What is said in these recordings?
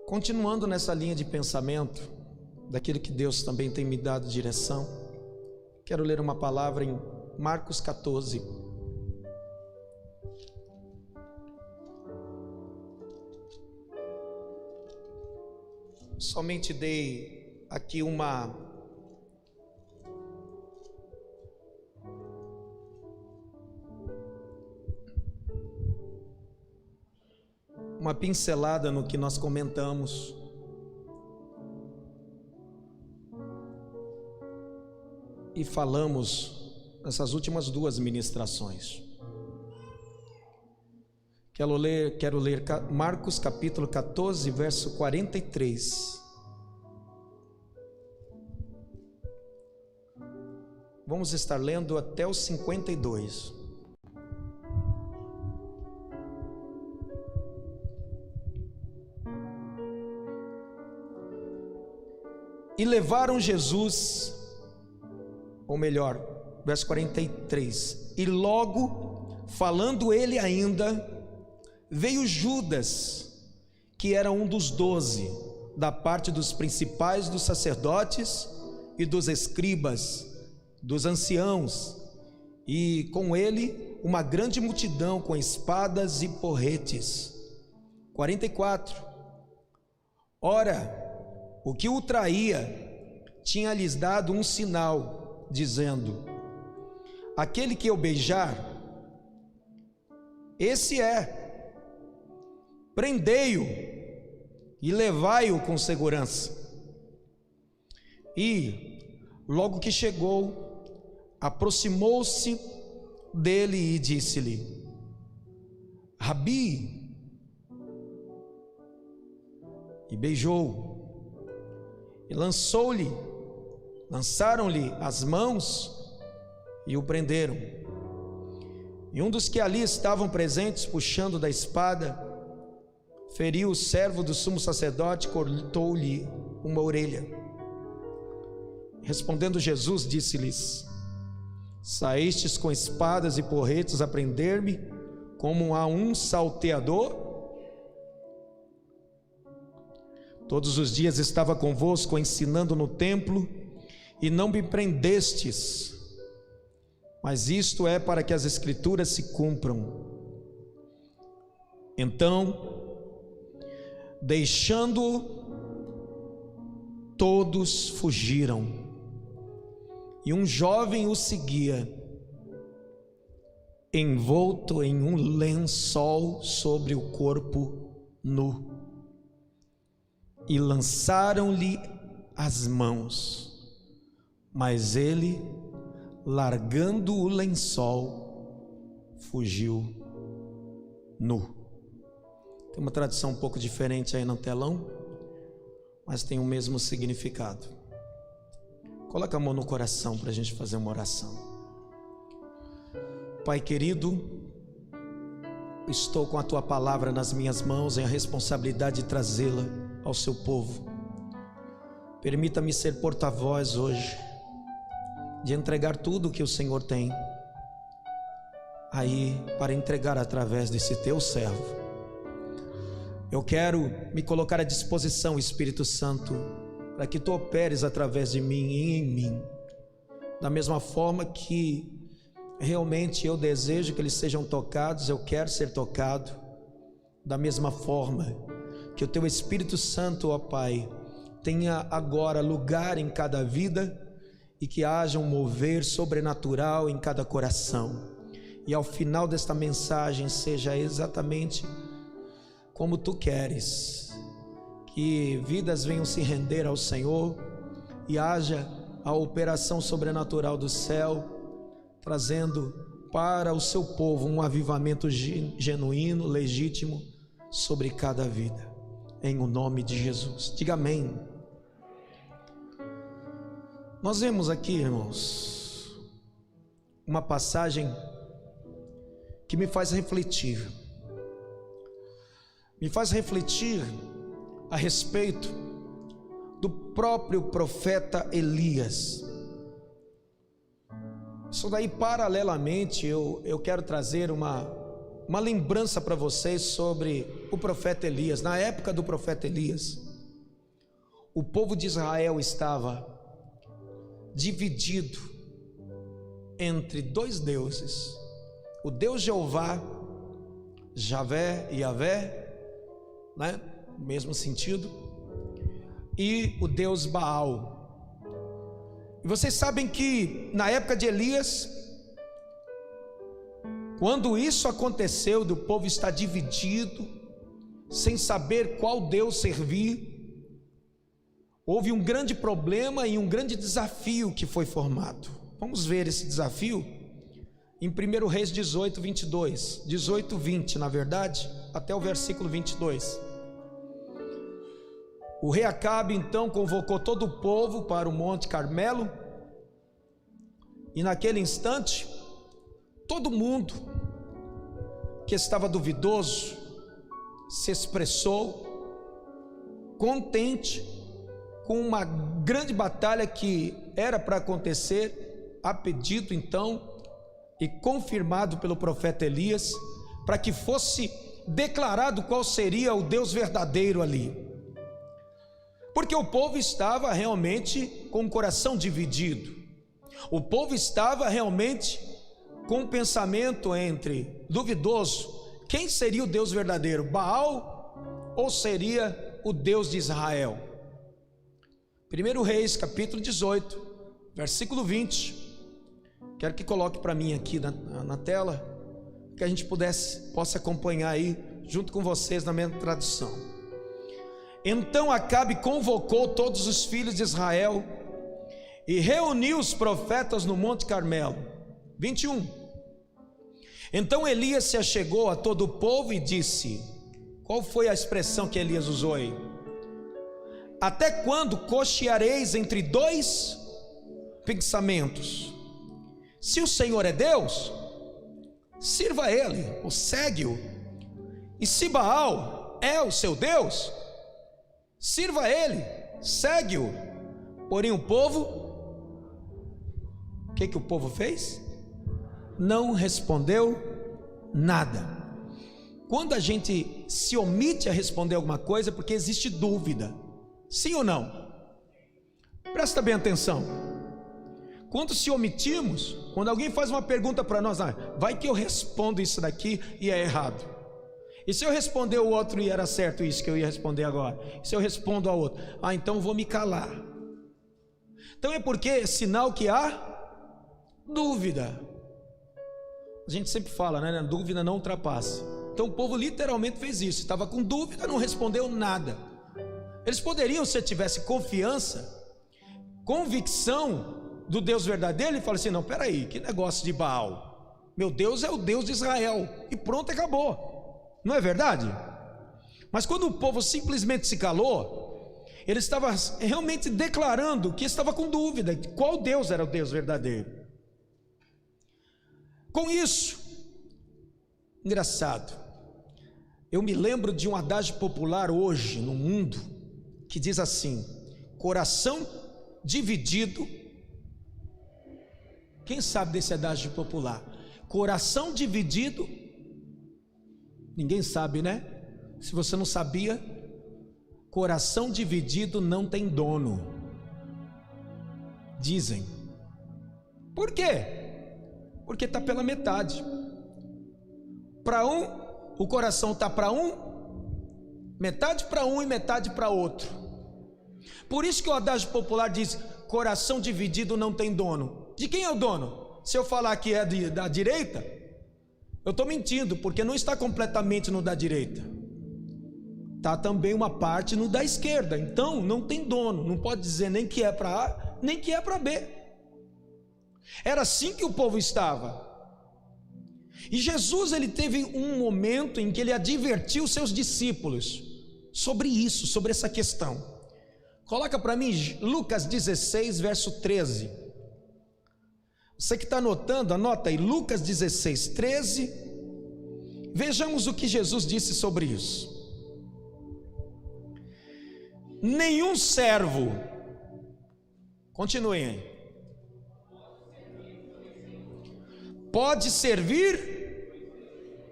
Continuando nessa linha de pensamento, daquilo que Deus também tem me dado direção, quero ler uma palavra em Marcos 14. Somente dei aqui uma pincelada no que nós comentamos. E falamos nessas últimas duas ministrações. Quero ler Marcos capítulo 14, verso 43. Vamos estar lendo até o 52. E levaram Jesus, ou melhor, verso 43, e logo, falando ele ainda, veio Judas, que era um dos 12, da parte dos principais dos sacerdotes e dos escribas, dos anciãos, e com ele uma grande multidão com espadas e porretes. 44. Ora, o que o traía tinha lhes dado um sinal, dizendo: aquele que eu beijar, esse é, prendei-o e levai-o com segurança. E logo que chegou, aproximou-se dele e disse-lhe: Rabi, e beijou-o. E lançaram-lhe as mãos e o prenderam. E um dos que ali estavam presentes, puxando da espada, feriu o servo do sumo sacerdote, cortou-lhe uma orelha. Respondendo Jesus, disse-lhes: saístes com espadas e porretes a prender-me, como a um salteador? Todos os dias estava convosco ensinando no templo, e não me prendestes, mas isto é para que as escrituras se cumpram. Então, deixando-o, todos fugiram, e um jovem o seguia, envolto em um lençol sobre o corpo nu. E lançaram-lhe as mãos, mas ele, largando o lençol, fugiu nu. Tem uma tradução um pouco diferente aí no telão, mas tem o mesmo significado. Coloca a mão no coração para a gente fazer uma oração. Pai querido, estou com a tua palavra nas minhas mãos, em a responsabilidade de trazê-la ao seu povo. Permita-me ser porta-voz hoje, de entregar tudo o que o Senhor tem aí para entregar através desse teu servo. Eu quero me colocar à disposição, Espírito Santo, para que tu operes através de mim e em mim, da mesma forma que realmente eu desejo que eles sejam tocados, eu quero ser tocado, da mesma forma que o teu Espírito Santo, ó Pai, tenha agora lugar em cada vida e que haja um mover sobrenatural em cada coração, e ao final desta mensagem seja exatamente como tu queres, que vidas venham se render ao Senhor e haja a operação sobrenatural do céu, trazendo para o seu povo um avivamento genuíno, legítimo sobre cada vida, em o nome de Jesus. Diga amém. Nós vemos aqui, irmãos, uma passagem que me faz refletir a respeito do próprio profeta Elias. Isso daí, paralelamente, eu quero trazer uma lembrança para vocês sobre o profeta Elias. Na época do profeta Elias, o povo de Israel estava dividido entre dois deuses: o Deus Jeová, Javé e Yavé, né? Mesmo sentido, e o Deus Baal. E vocês sabem que na época de Elias, quando isso aconteceu, do povo estar dividido, sem saber qual Deus servir, houve um grande problema e um grande desafio que foi formado. Vamos ver esse desafio em 1 Reis 18, 22, 18, 20, na verdade, até o versículo 22. O rei Acabe então convocou todo o povo para o Monte Carmelo, e naquele instante, todo mundo que estava duvidoso se expressou contente com uma grande batalha que era para acontecer, a pedido então e confirmado pelo profeta Elias, para que fosse declarado qual seria o Deus verdadeiro ali, porque o povo estava realmente com o coração dividido, o povo estava realmente com um pensamento entre duvidoso: quem seria o Deus verdadeiro, Baal ou seria o Deus de Israel? 1 Reis capítulo 18, versículo 20, quero que coloque para mim aqui na tela, que a gente possa acompanhar aí junto com vocês na minha tradução. Então Acabe convocou todos os filhos de Israel e reuniu os profetas no Monte Carmelo. 21. Então Elias se achegou a todo o povo e disse: qual foi a expressão que Elias usou aí? Até quando cocheareis entre dois pensamentos? Se o Senhor é Deus, sirva a Ele, ou segue-o, e se Baal é o seu Deus, sirva a Ele, segue-o. Porém o povo, o que o povo fez? Não respondeu nada. Quando a gente se omite a responder alguma coisa, é porque existe dúvida, sim ou não? Presta bem atenção. Quando se omitimos, quando alguém faz uma pergunta para nós, vai que eu respondo isso daqui e é errado, e se eu responder o outro e era certo isso que eu ia responder agora, e se eu respondo ao outro, então vou me calar. Então é porque é sinal que há dúvida. A gente sempre fala, né? Dúvida não ultrapassa. Então o povo literalmente fez isso, estava com dúvida, não respondeu nada. Eles poderiam, se tivesse confiança, convicção do Deus verdadeiro, e falar assim: não, peraí, que negócio de Baal? Meu Deus é o Deus de Israel, e pronto, acabou. Não é verdade? Mas quando o povo simplesmente se calou, ele estava realmente declarando que estava com dúvida de qual Deus era o Deus verdadeiro. Com isso, engraçado, eu me lembro de um adágio popular hoje no mundo, que diz assim: coração dividido. Quem sabe desse adágio popular? Coração dividido, ninguém sabe, né? Se você não sabia, coração dividido não tem dono, dizem. Por quê? Porque está pela metade. Para um, o coração está para um, metade para um e metade para outro. Por isso que o adágio popular diz: coração dividido não tem dono. De quem é o dono? Se eu falar que é da direita, eu estou mentindo, porque não está completamente no da direita, está também uma parte no da esquerda. Então não tem dono, não pode dizer nem que é para A, nem que é para B. Era assim que o povo estava. E Jesus, ele teve um momento em que ele advertiu os seus discípulos sobre isso, sobre essa questão. Coloca para mim Lucas 16, verso 13. Você que está anotando, anota aí, Lucas 16, 13. Vejamos o que Jesus disse sobre isso. Nenhum servo, continuem aí, pode servir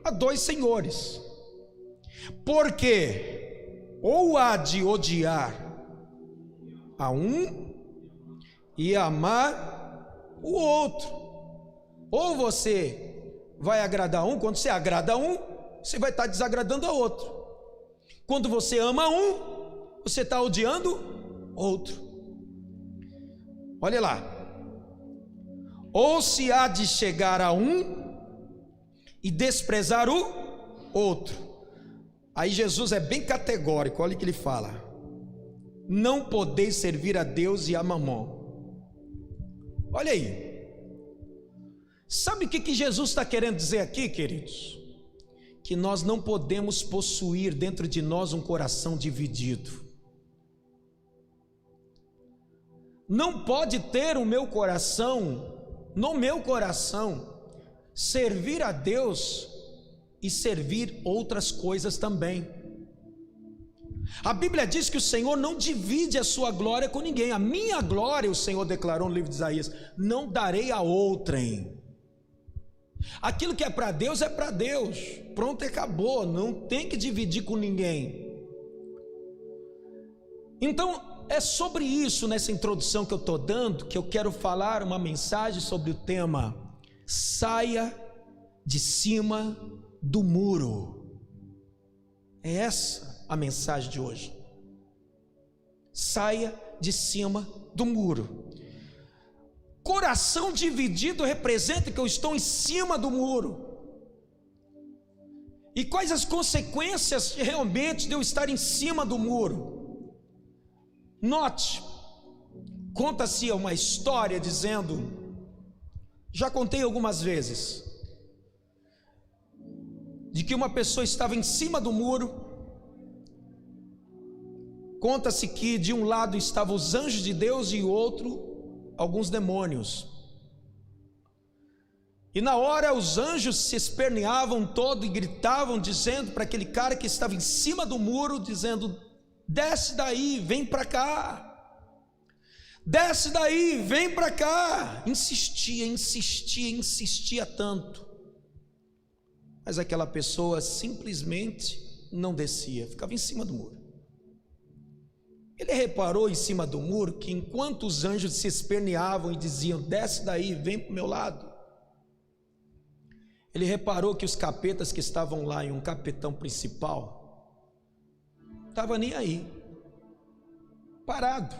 a dois senhores, porque ou há de odiar a um e amar o outro, ou você vai agradar um. Quando você agrada um, você vai estar desagradando a outro. Quando você ama um, você está odiando outro. Olha lá, ou se há de chegar a um e desprezar o outro. Aí Jesus é bem categórico, olha o que ele fala: não podeis servir a Deus e a Mamon. Olha aí, sabe o que Jesus está querendo dizer aqui, queridos? Que nós não podemos possuir dentro de nós um coração dividido. Não pode ter no meu coração, servir a Deus e servir outras coisas também. A Bíblia diz que o Senhor não divide a sua glória com ninguém. A minha glória, o Senhor declarou no livro de Isaías, não darei a outrem. Aquilo que é para Deus é para Deus, pronto, acabou, não tem que dividir com ninguém. Então é sobre isso, nessa introdução que eu estou dando, que eu quero falar uma mensagem sobre o tema: saia de cima do muro. É essa a mensagem de hoje. Saia de cima do muro. Coração dividido representa que eu estou em cima do muro. E quais as consequências realmente de eu estar em cima do muro? Note, conta-se uma história dizendo, já contei algumas vezes, de que uma pessoa estava em cima do muro. Conta-se que de um lado estavam os anjos de Deus e o outro alguns demônios. E na hora os anjos se esperneavam todo e gritavam, dizendo para aquele cara que estava em cima do muro, dizendo: desce daí, vem para cá, desce daí, vem para cá. Insistia tanto, mas aquela pessoa simplesmente não descia, ficava em cima do muro. Ele reparou em cima do muro que enquanto os anjos se esperneavam e diziam: desce daí, vem para o meu lado, ele reparou que os capetas que estavam lá, e um capitão principal, estava nem aí, parado,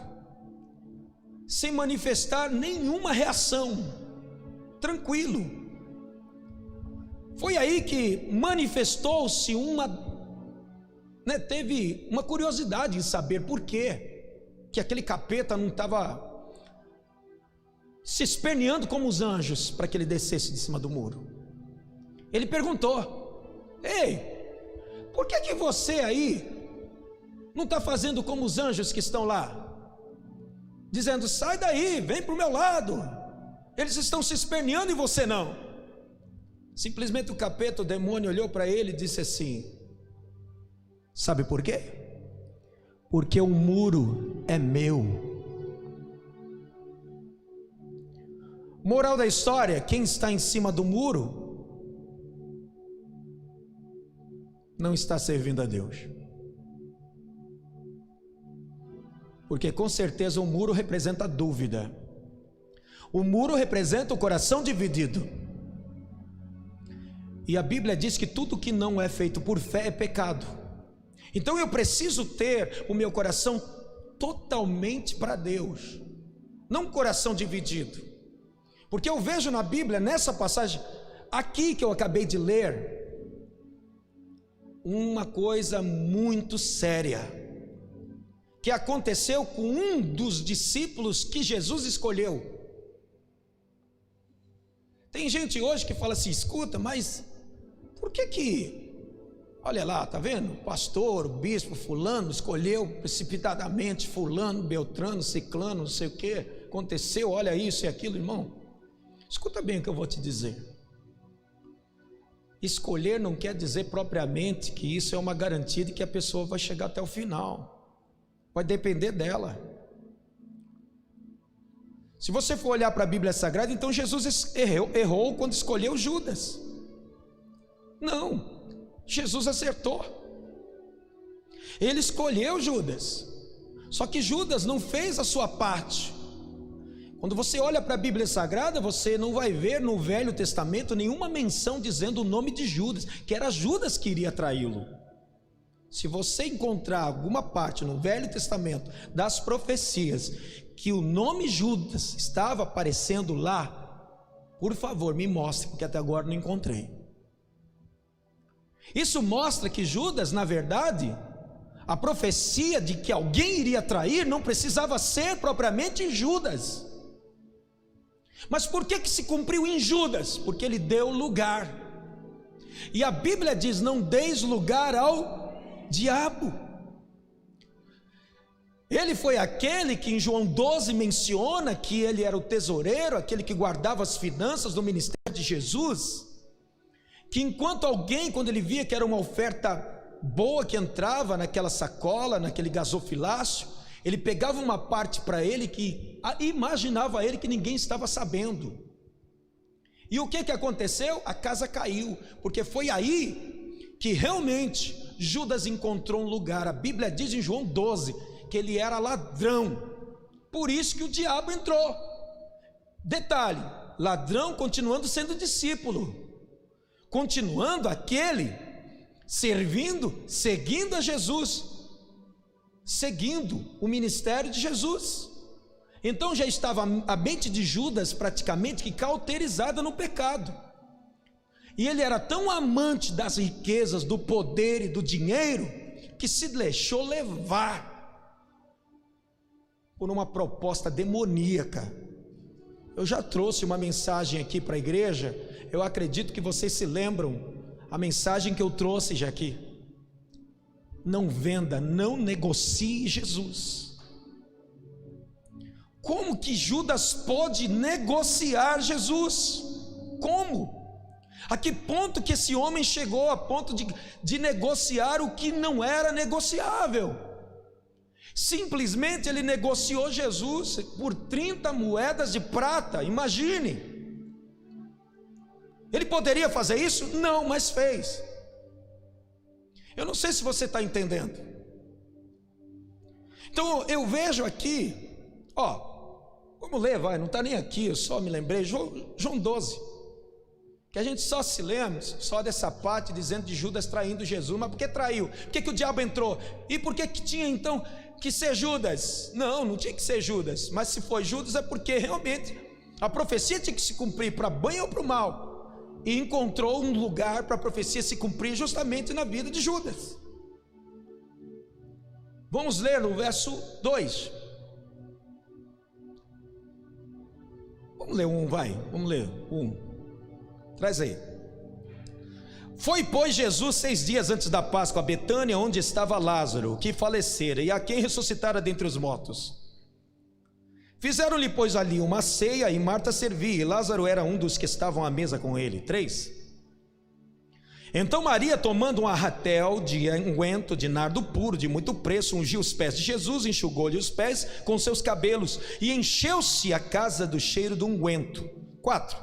sem manifestar nenhuma reação, tranquilo. Foi aí que manifestou-se teve uma curiosidade em saber por quê que aquele capeta não estava se esperneando como os anjos para que ele descesse de cima do muro. Ele perguntou: ei, por que você aí não está fazendo como os anjos que estão lá, dizendo: sai daí, vem para o meu lado? Eles estão se esperneando e você não. Simplesmente o capeta, o demônio, olhou para ele e disse assim: sabe por quê? Porque o muro é meu. Moral da história: quem está em cima do muro não está servindo a Deus, porque com certeza o muro representa a dúvida, o muro representa o coração dividido, e a Bíblia diz que tudo que não é feito por fé é pecado. Então eu preciso ter o meu coração totalmente para Deus, não um coração dividido, porque eu vejo na Bíblia, nessa passagem aqui que eu acabei de ler, uma coisa muito séria que aconteceu com um dos discípulos que Jesus escolheu. Tem gente hoje que fala assim: escuta, mas por que olha lá, tá vendo? O pastor, o bispo, fulano escolheu precipitadamente fulano, beltrano, ciclano, não sei o que aconteceu, olha isso e aquilo. Irmão, escuta bem o que eu vou te dizer. Escolher não quer dizer propriamente que isso é uma garantia de que a pessoa vai chegar até o final. Vai depender dela. Se você for olhar para a Bíblia Sagrada, então Jesus errou quando escolheu Judas. Não, Jesus acertou. Ele escolheu Judas, só que Judas não fez a sua parte. Quando você olha para a Bíblia Sagrada, você não vai ver no Velho Testamento nenhuma menção dizendo o nome de Judas, que era Judas que iria traí-lo. Se você encontrar alguma parte no Velho Testamento das profecias que o nome Judas estava aparecendo lá, por favor, me mostre, porque até agora não encontrei. Isso mostra que Judas, na verdade, a profecia de que alguém iria trair não precisava ser propriamente Judas. Mas por que se cumpriu em Judas? Porque ele deu lugar. E a Bíblia diz: não deis lugar ao diabo. Ele foi aquele que em João 12 menciona que ele era o tesoureiro, aquele que guardava as finanças do ministério de Jesus, que enquanto alguém, quando ele via que era uma oferta boa que entrava naquela sacola, naquele gasofilácio, ele pegava uma parte para ele que imaginava ele que ninguém estava sabendo. E o que aconteceu? A casa caiu, porque foi aí que realmente Judas encontrou um lugar. A Bíblia diz em João 12 que ele era ladrão, por isso que o diabo entrou. Detalhe, ladrão continuando sendo discípulo, continuando aquele servindo, seguindo a Jesus, seguindo o ministério de Jesus. Então já estava a mente de Judas praticamente que cauterizada no pecado, e ele era tão amante das riquezas, do poder e do dinheiro, que se deixou levar por uma proposta demoníaca. Eu já trouxe uma mensagem aqui para a igreja, eu acredito que vocês se lembram a mensagem que eu trouxe já aqui: não venda, não negocie Jesus. Como que Judas pôde negociar Jesus? Como? A que ponto que esse homem chegou a ponto de negociar o que não era negociável? Simplesmente ele negociou Jesus por 30 moedas de prata, imagine. Ele poderia fazer isso? Não, mas fez. Eu não sei se você está entendendo. Então eu vejo aqui, vamos ler, não está nem aqui, eu só me lembrei, João 12, que a gente só se lembra, só dessa parte dizendo de Judas traindo Jesus. Mas por que traiu? Por que o diabo entrou? E por que tinha então que ser Judas? Não tinha que ser Judas, mas se foi Judas é porque realmente a profecia tinha que se cumprir para bem ou para o mal, e encontrou um lugar para a profecia se cumprir justamente na vida de Judas. Vamos ler no verso 2. Vamos ler vamos ler 1. Traz aí. Foi, pois, Jesus 6 dias antes da Páscoa a Betânia, onde estava Lázaro, que falecera, e a quem ressuscitara dentre os mortos. Fizeram-lhe, pois, ali uma ceia, e Marta servia, e Lázaro era um dos que estavam à mesa com ele. 3. Então Maria, tomando um arratel de unguento de nardo puro, de muito preço, ungiu os pés de Jesus, enxugou-lhe os pés com seus cabelos, e encheu-se a casa do cheiro do unguento. 4.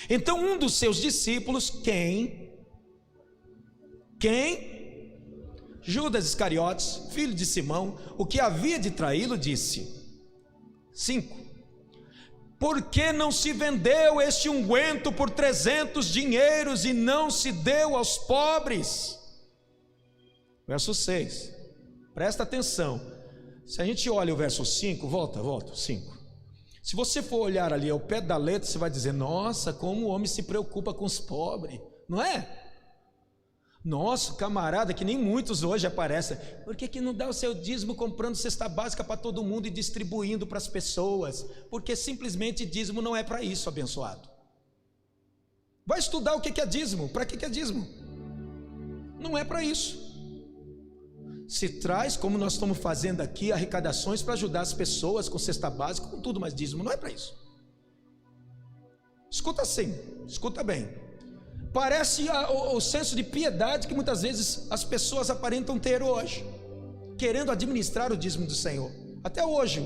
Então um dos seus discípulos, quem? Judas Iscariotes, filho de Simão, o que havia de traí-lo, disse. 5. Por que não se vendeu este unguento por 300 dinheiros e não se deu aos pobres? Verso 6, presta atenção. Se a gente olha o verso 5, volta, 5. Se você for olhar ali ao pé da letra, você vai dizer: nossa, como o homem se preocupa com os pobres, não é? Nossa, camarada, que nem muitos hoje aparecem. Por que não dá o seu dízimo comprando cesta básica para todo mundo e distribuindo para as pessoas? Porque simplesmente dízimo não é para isso, abençoado. Vai estudar o que é dízimo. Para que é dízimo? Não é para isso. Se traz, como nós estamos fazendo aqui, arrecadações para ajudar as pessoas com cesta básica, com tudo, mas dízimo não é para isso. Escuta assim, escuta bem. Parece o senso de piedade que muitas vezes as pessoas aparentam ter hoje, querendo administrar o dízimo do Senhor. Até hoje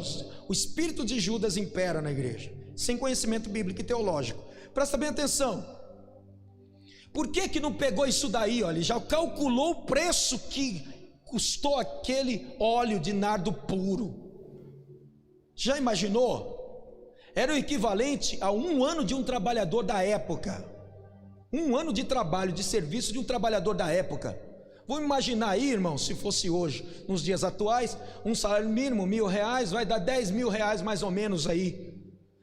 o espírito de Judas impera na igreja, sem conhecimento bíblico e teológico. Presta bem atenção. Por que não pegou isso daí? Olha, já calculou o preço que custou aquele óleo de nardo puro. Já imaginou? Era o equivalente a 1 ano de um trabalhador da época. 1 ano de trabalho, de serviço de um trabalhador da época. Vamos imaginar aí, irmão, se fosse hoje, nos dias atuais, um salário mínimo, R$1.000, vai dar R$10.000 mais ou menos aí.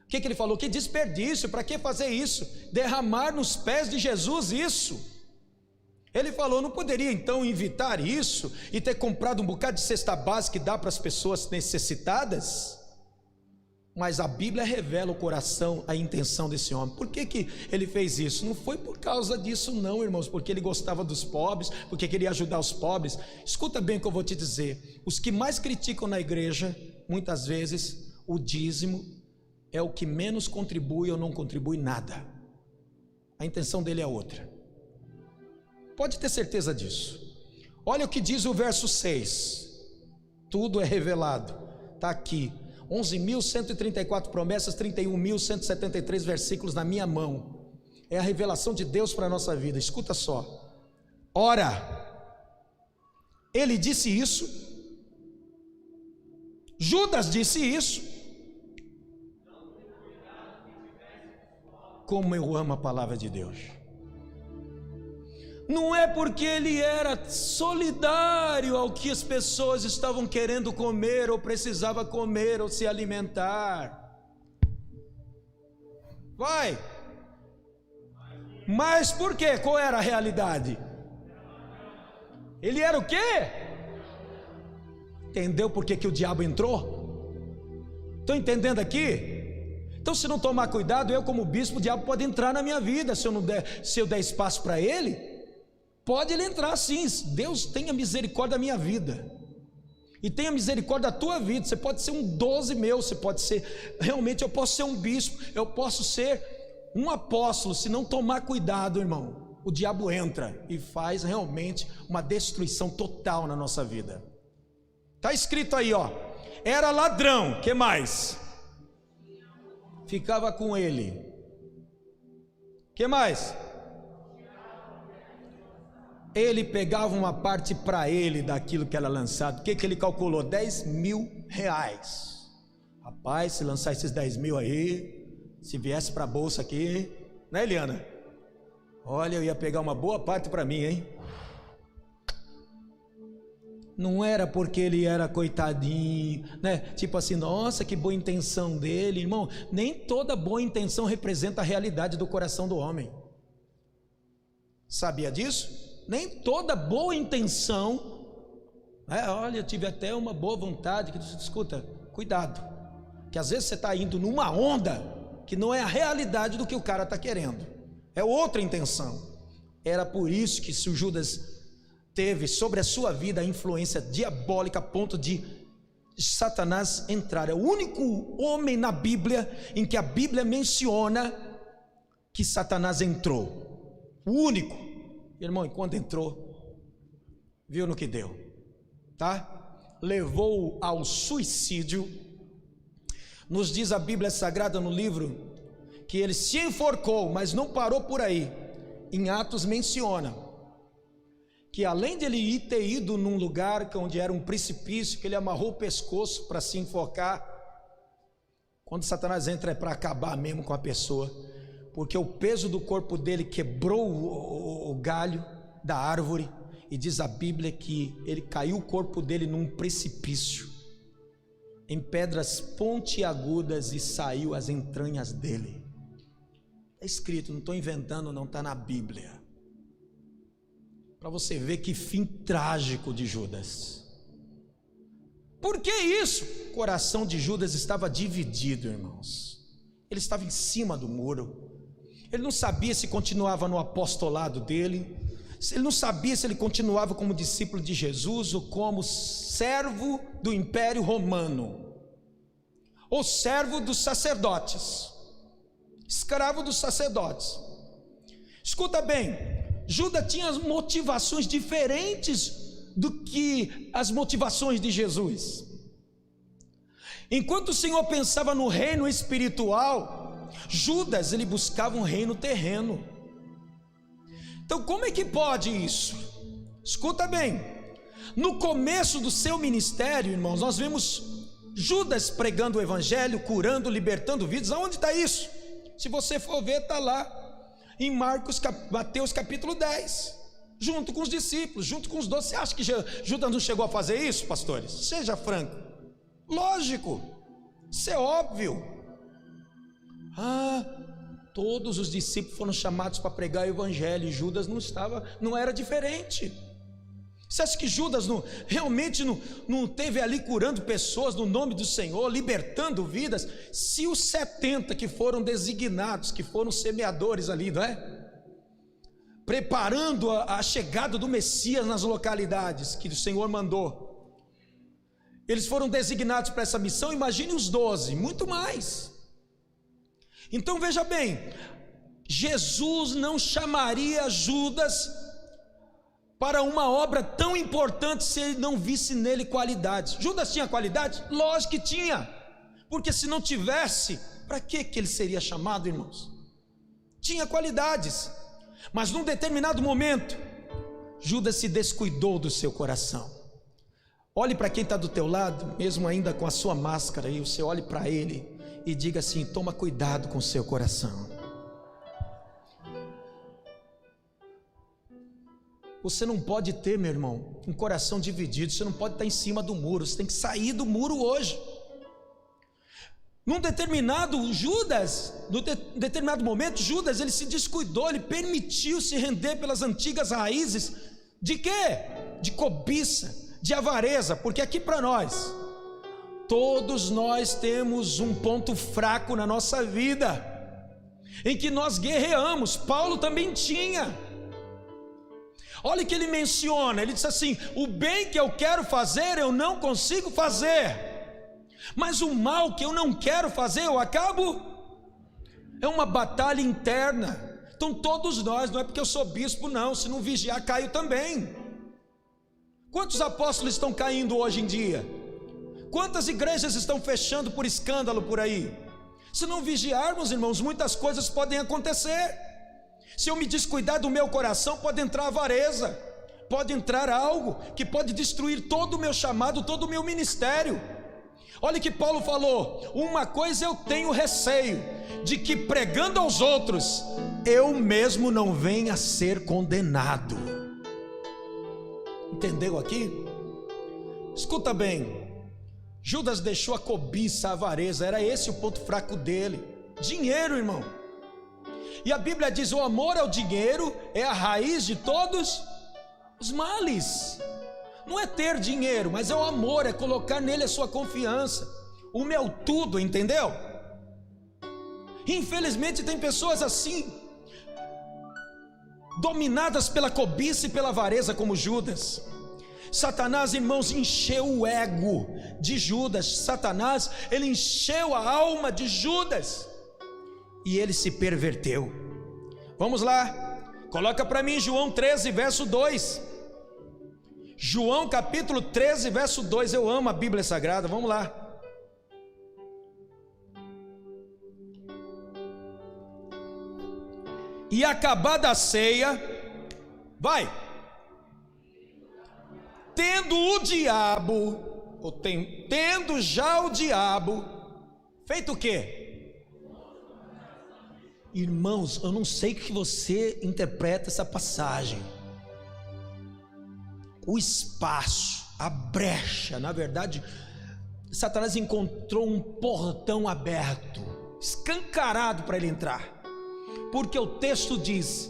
O que ele falou? Que desperdício, para que fazer isso? Derramar nos pés de Jesus isso. Ele falou, não poderia então evitar isso e ter comprado um bocado de cesta básica que dá para as pessoas necessitadas? Mas a Bíblia revela o coração, a intenção desse homem. Por que ele fez isso? Não foi por causa disso não, irmãos, porque ele gostava dos pobres, porque queria ajudar os pobres. Escuta bem o que eu vou te dizer. Os que mais criticam na igreja, muitas vezes, o dízimo é o que menos contribui ou não contribui nada. A intenção dele é outra. Pode ter certeza disso. Olha o que diz o verso 6. Tudo é revelado. Está aqui. 11.134 promessas, 31.173 versículos na minha mão. É a revelação de Deus para a nossa vida. Escuta só. Ora, ele disse isso, Judas disse isso. Como eu amo a palavra de Deus. Não é porque ele era solidário ao que as pessoas estavam querendo comer, ou precisava comer, ou se alimentar. Vai. Mas por quê? Qual era a realidade? Ele era o quê? Entendeu por que o diabo entrou? Estão entendendo aqui? Então, se não tomar cuidado, eu como bispo, o diabo pode entrar na minha vida. Se eu der espaço para ele, pode ele entrar sim. Deus tenha misericórdia da minha vida e tenha misericórdia da tua vida. Você pode ser um 12 meu, você pode ser, realmente eu posso ser um bispo, eu posso ser um apóstolo. Se não tomar cuidado, irmão, o diabo entra e faz realmente uma destruição total na nossa vida. Está escrito aí, ó, era ladrão, que mais? Ficava com ele, que mais? Ele pegava uma parte para ele daquilo que era lançado. O que ele calculou? R$10.000. Rapaz, se lançar esses 10 mil aí, se viesse para a bolsa aqui, né, Eliana? Olha, eu ia pegar uma boa parte para mim, hein? Não era porque ele era coitadinho, né? Tipo assim, nossa, que boa intenção dele, irmão. Nem toda boa intenção representa a realidade do coração do homem. Sabia disso? Nem toda boa intenção, olha, eu tive até uma boa vontade. Escuta, cuidado, que às vezes você está indo numa onda que não é a realidade do que o cara está querendo, é outra intenção. Era por isso que se o Judas teve sobre a sua vida a influência diabólica a ponto de Satanás entrar. É o único homem na Bíblia em que a Bíblia menciona que Satanás entrou, o único. Irmão, e quando entrou, viu no que deu, tá? Levou ao suicídio. Nos diz a Bíblia Sagrada no livro que ele se enforcou, mas não parou por aí. Em Atos menciona que além de ele ter ido num lugar onde era um precipício, que ele amarrou o pescoço para se enforcar. Quando Satanás entra é para acabar mesmo com a pessoa, porque o peso do corpo dele quebrou o galho da árvore, e diz a Bíblia que ele caiu o corpo dele num precipício, em pedras pontiagudas, e saiu as entranhas dele. Está escrito, não estou inventando não, está na Bíblia, para você ver que fim trágico de Judas. Por que isso? O coração de Judas estava dividido, irmãos. Ele estava em cima do muro. Ele não sabia se continuava no apostolado dele, ele não sabia se ele continuava como discípulo de Jesus ou como servo do Império Romano, ou servo dos sacerdotes, escravo dos sacerdotes. Escuta bem, Judas tinha motivações diferentes do que as motivações de Jesus. Enquanto o Senhor pensava no reino espiritual, Judas ele buscava um reino terreno. Então como é que pode isso? Escuta bem, no começo do seu ministério, irmãos, nós vemos Judas pregando o evangelho, curando, libertando vidas. Aonde está isso? Se você for ver, está lá em Mateus capítulo 10, junto com os discípulos, junto com os 12. Você acha que Judas não chegou a fazer isso, pastores? Seja franco. Lógico, isso é óbvio. Todos os discípulos foram chamados para pregar o evangelho, e Judas não era diferente. Você acha que Judas realmente não teve ali curando pessoas no nome do Senhor, libertando vidas? Se os 70 que foram designados, que foram semeadores ali, não é? Preparando a chegada do Messias nas localidades que o Senhor mandou, eles foram designados para essa missão, imagine os 12, muito mais. Então veja bem, Jesus não chamaria Judas para uma obra tão importante se ele não visse nele qualidades. Judas tinha qualidades? Lógico que tinha, porque se não tivesse, para que ele seria chamado, irmãos? Tinha qualidades, mas num determinado momento, Judas se descuidou do seu coração. Olhe para quem está do teu lado, mesmo ainda com a sua máscara aí, você olhe para ele e diga assim: toma cuidado com o seu coração. Você não pode ter, meu irmão, um coração dividido. Você não pode estar em cima do muro. Você tem que sair do muro hoje. Num determinado momento, Judas ele se descuidou. Ele permitiu se render pelas antigas raízes de quê? De cobiça, de avareza. Porque aqui para nós, todos nós temos um ponto fraco na nossa vida, em que nós guerreamos. Paulo também tinha. Olha o que ele menciona, ele diz assim: o bem que eu quero fazer eu não consigo fazer, mas o mal que eu não quero fazer eu acabo. É uma batalha interna. Então todos nós, não é porque eu sou bispo não, se não vigiar caio também. Quantos apóstolos estão caindo hoje em dia? Quantas igrejas estão fechando por escândalo por aí? Se não vigiarmos, irmãos, muitas coisas podem acontecer. Se eu me descuidar do meu coração, pode entrar avareza, pode entrar algo que pode destruir todo o meu chamado, todo o meu ministério. Olha o que Paulo falou: uma coisa eu tenho receio, de que pregando aos outros, eu mesmo não venha a ser condenado. Entendeu aqui? Escuta bem, Judas deixou a cobiça, a avareza, era esse o ponto fraco dele. Dinheiro, irmão. E a Bíblia diz: o amor ao dinheiro é a raiz de todos os males. Não é ter dinheiro, mas é o amor, é colocar nele a sua confiança, o meu tudo, entendeu? Infelizmente tem pessoas assim, dominadas pela cobiça e pela avareza, como Judas. Satanás, irmãos, encheu o ego de Judas. Satanás, ele encheu a alma de Judas, e ele se perverteu. Vamos lá, coloca para mim João 13, verso 2. João capítulo 13, verso 2. Eu amo a Bíblia Sagrada, vamos lá. E acabada a ceia, vai, tendo já o diabo feito o quê? Irmãos, eu não sei o que você interpreta essa passagem. O espaço, a brecha, na verdade, Satanás encontrou um portão aberto, escancarado para ele entrar, porque o texto diz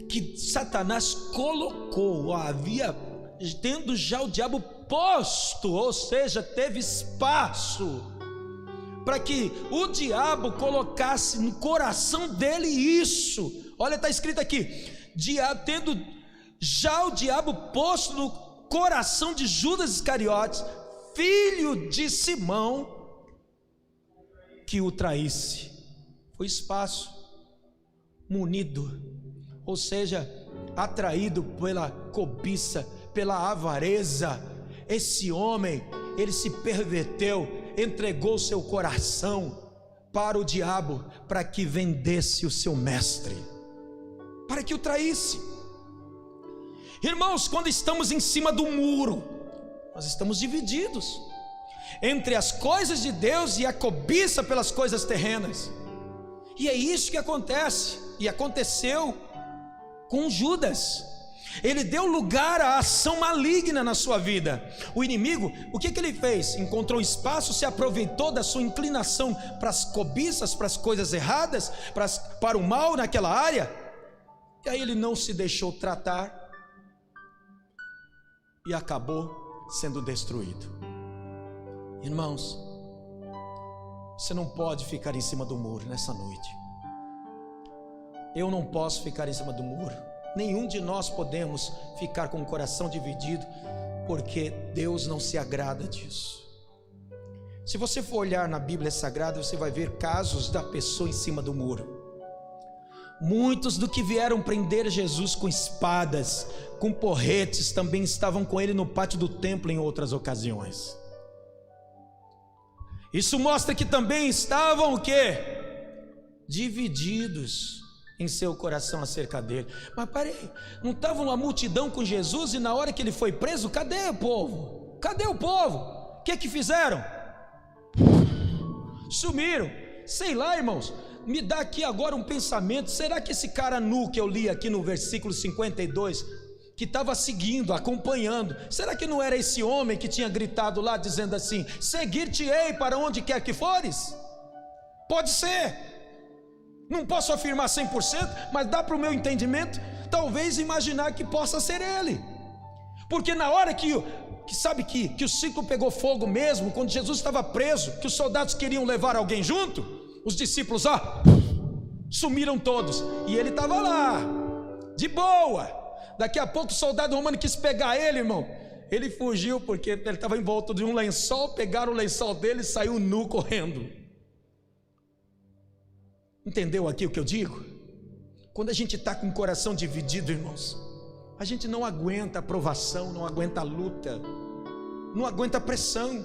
que Satanás colocou, tendo já o diabo posto, ou seja, teve espaço para que o diabo colocasse no coração dele isso. Olha, está escrito aqui: tendo já o diabo posto no coração de Judas Iscariotes, filho de Simão, que o traísse. Foi espaço, munido, ou seja, atraído pela cobiça, pela avareza. Esse homem, ele se perverteu, entregou seu coração para o diabo, para que vendesse o seu mestre, para que o traísse. Irmãos, quando estamos em cima do muro, nós estamos divididos entre as coisas de Deus e a cobiça pelas coisas terrenas. E é isso que acontece, e aconteceu com Judas. Ele deu lugar à ação maligna na sua vida. O inimigo, o que ele fez? Encontrou espaço, se aproveitou da sua inclinação para as cobiças, para as coisas erradas, para o mal naquela área, e aí ele não se deixou tratar e acabou sendo destruído. Irmãos, você não pode ficar em cima do muro nessa noite. Eu não posso ficar em cima do muro. Nenhum de nós podemos ficar com o coração dividido, porque Deus não se agrada disso. Se você for olhar na Bíblia Sagrada, você vai ver casos da pessoa em cima do muro. Muitos do que vieram prender Jesus com espadas, com porretes, também estavam com ele no pátio do templo em outras ocasiões. Isso mostra que também estavam o quê? Divididos em seu coração acerca dele. Mas parei, não estava uma multidão com Jesus e na hora que ele foi preso, cadê o povo? Cadê o povo? O que fizeram? Sumiram. Sei lá, irmãos, me dá aqui agora um pensamento. Será que esse cara nu que eu li aqui no versículo 52, que estava seguindo, acompanhando, será que não era esse homem que tinha gritado lá dizendo assim: seguir-te-ei para onde quer que fores? Pode ser. Não posso afirmar 100%, mas dá para o meu entendimento talvez imaginar que possa ser ele. Porque na hora que o ciclo pegou fogo mesmo, quando Jesus estava preso, que os soldados queriam levar alguém junto, os discípulos sumiram todos, e ele estava lá, de boa. Daqui a pouco o soldado romano quis pegar ele, irmão. Ele fugiu porque ele estava envolto de um lençol, pegaram o lençol dele e saiu nu correndo. Entendeu aqui o que eu digo? Quando a gente está com o coração dividido, irmãos, a gente não aguenta a provação, não aguenta a luta, não aguenta a pressão.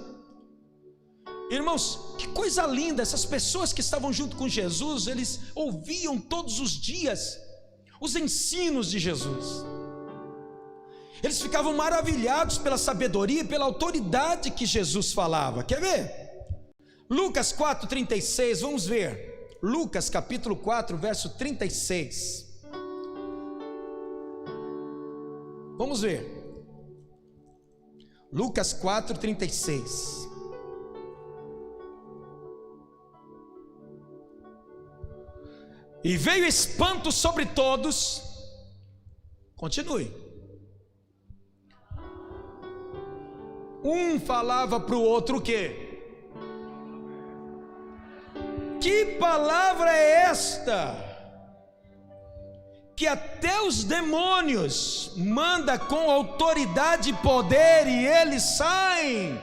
Irmãos, que coisa linda, essas pessoas que estavam junto com Jesus, eles ouviam todos os dias os ensinos de Jesus. Eles ficavam maravilhados pela sabedoria e pela autoridade que Jesus falava. Quer ver? Lucas 4,36, vamos ver. Lucas capítulo 4, verso 36. Vamos ver. Lucas 4, 36. E veio espanto sobre todos. Continue. Um falava para o outro o quê? Que palavra é esta? Que até os demônios manda com autoridade e poder e eles saem.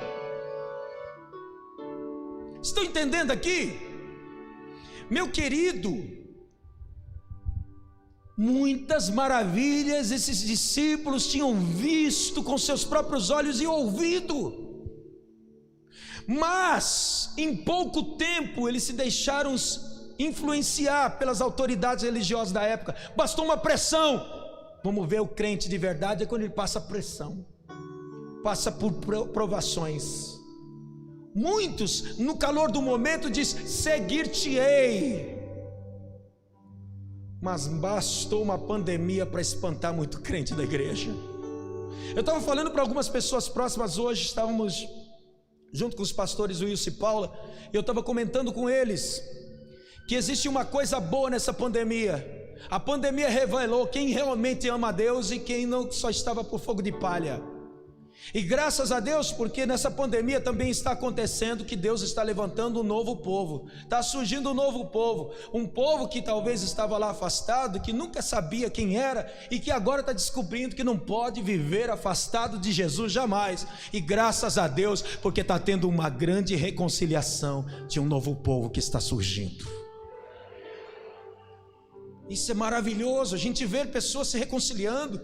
Estão entendendo aqui? Meu querido, muitas maravilhas esses discípulos tinham visto com seus próprios olhos e ouvido. Mas em pouco tempo eles se deixaram influenciar pelas autoridades religiosas da época. Bastou uma pressão. Vamos ver, o crente de verdade é quando ele passa pressão, passa por provações. Muitos no calor do momento diz: seguir-te-ei. Mas bastou uma pandemia para espantar muito crente da igreja. Eu estava falando para algumas pessoas próximas hoje, estávamos junto com os pastores Wilson e Paula, eu estava comentando com eles que existe uma coisa boa nessa pandemia. A pandemia revelou quem realmente ama a Deus e quem não, só estava por fogo de palha. E graças a Deus, porque nessa pandemia também está acontecendo que Deus está levantando um novo povo. Está surgindo um novo povo, um povo que talvez estava lá afastado, que nunca sabia quem era e que agora está descobrindo que não pode viver afastado de Jesus jamais. E graças a Deus, porque está tendo uma grande reconciliação de um novo povo que está surgindo. Isso é maravilhoso, a gente vê pessoas se reconciliando,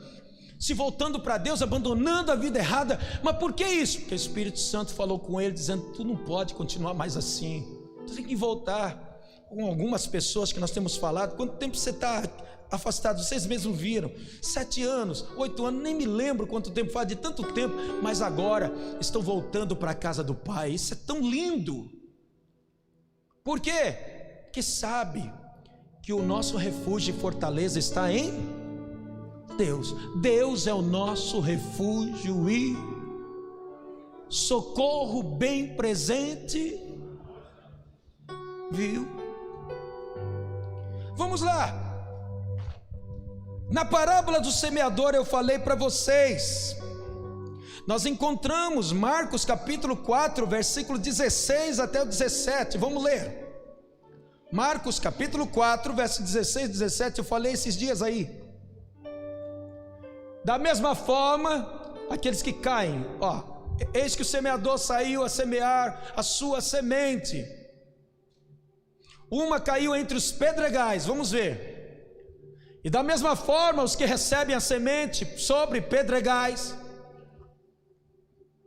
se voltando para Deus, abandonando a vida errada. Mas por que isso? Porque o Espírito Santo falou com ele, dizendo: tu não pode continuar mais assim, tu tem que voltar. Com algumas pessoas que nós temos falado: quanto tempo você está afastados, vocês mesmos viram, 7 anos, 8 anos, nem me lembro quanto tempo faz, de tanto tempo, mas agora estão voltando para a casa do Pai. Isso é tão lindo. Por quê? Porque sabe que o nosso refúgio e fortaleza está em Deus. Deus é o nosso refúgio e socorro bem presente. Viu? Vamos lá. Na parábola do semeador eu falei para vocês, nós encontramos Marcos capítulo 4, versículo 16 até o 17, vamos ler. Marcos capítulo 4, verso 16 e 17, eu falei esses dias aí. Da mesma forma, aqueles que caem, eis que o semeador saiu a semear a sua semente. Uma caiu entre os pedregais, vamos ver. E da mesma forma, os que recebem a semente sobre pedregais,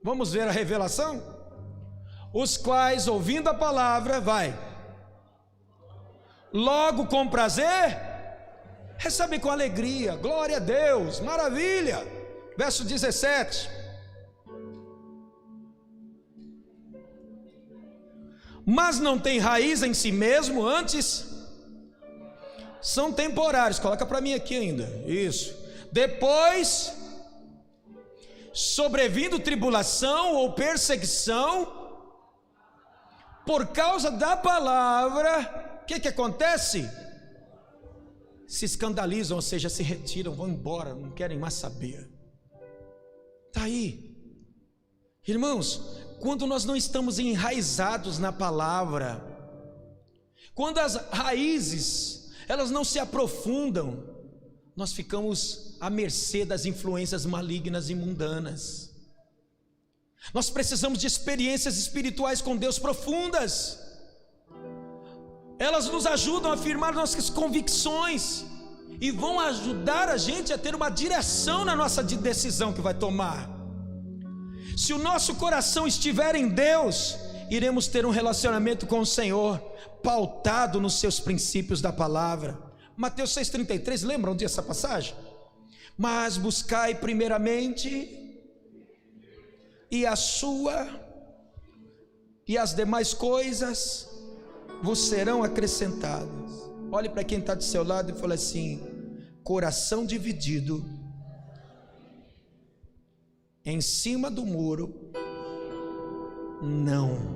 vamos ver a revelação? Os quais, ouvindo a palavra, logo com prazer, recebem com alegria, glória a Deus, maravilha. Verso 17. Mas não tem raiz em si mesmo, antes são temporários. Coloca para mim aqui ainda, isso. Depois, sobrevindo tribulação ou perseguição, por causa da palavra, o que acontece? Se escandalizam, ou seja, se retiram, vão embora, não querem mais saber. Está aí, irmãos. Quando nós não estamos enraizados na palavra, quando as raízes elas não se aprofundam, nós ficamos à mercê das influências malignas e mundanas. Nós precisamos de experiências espirituais com Deus profundas. Elas nos ajudam a firmar nossas convicções e vão ajudar a gente a ter uma direção na nossa decisão que vai tomar. Se o nosso coração estiver em Deus, iremos ter um relacionamento com o Senhor, pautado nos seus princípios da palavra. Mateus 6,33, lembram dessa passagem? Mas buscai primeiramente e as demais coisas vos serão acrescentadas. Olhe para quem está do seu lado e fale assim: coração dividido em cima do muro, não.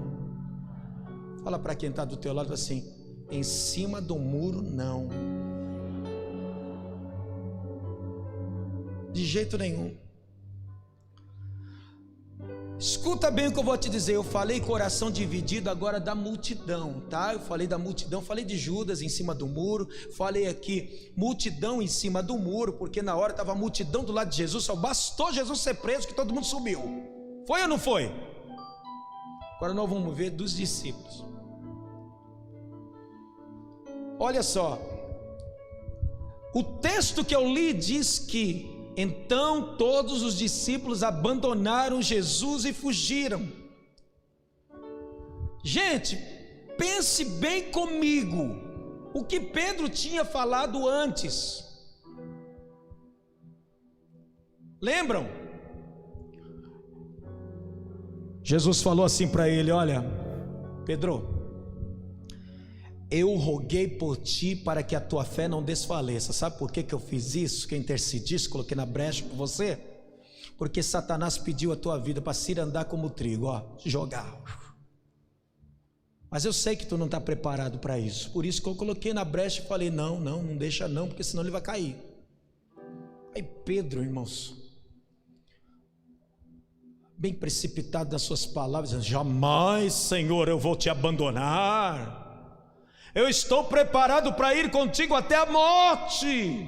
Fala para quem está do teu lado assim: em cima do muro, não. De jeito nenhum. Escuta bem o que eu vou te dizer. Eu falei coração dividido agora da multidão, tá? Eu falei da multidão, falei de Judas em cima do muro, falei aqui multidão em cima do muro, porque na hora estava a multidão do lado de Jesus, só bastou Jesus ser preso que todo mundo subiu. Foi ou não foi? Agora nós vamos ver dos discípulos. Olha só, o texto que eu li diz que então todos os discípulos abandonaram Jesus e fugiram. Gente, pense bem comigo o que Pedro tinha falado antes. Lembram? Jesus falou assim para ele: olha, Pedro, eu roguei por ti para que a tua fé não desfaleça. Sabe por que eu fiz isso? Que eu intercedi, coloquei na brecha por você? Porque Satanás pediu a tua vida para se andar como trigo, jogar. Mas eu sei que tu não está preparado para isso. Por isso que eu coloquei na brecha e falei: não deixa não, porque senão ele vai cair. Aí Pedro, irmãos, bem precipitado nas suas palavras, dizendo: jamais, Senhor, eu vou te abandonar. Eu estou preparado para ir contigo até a morte.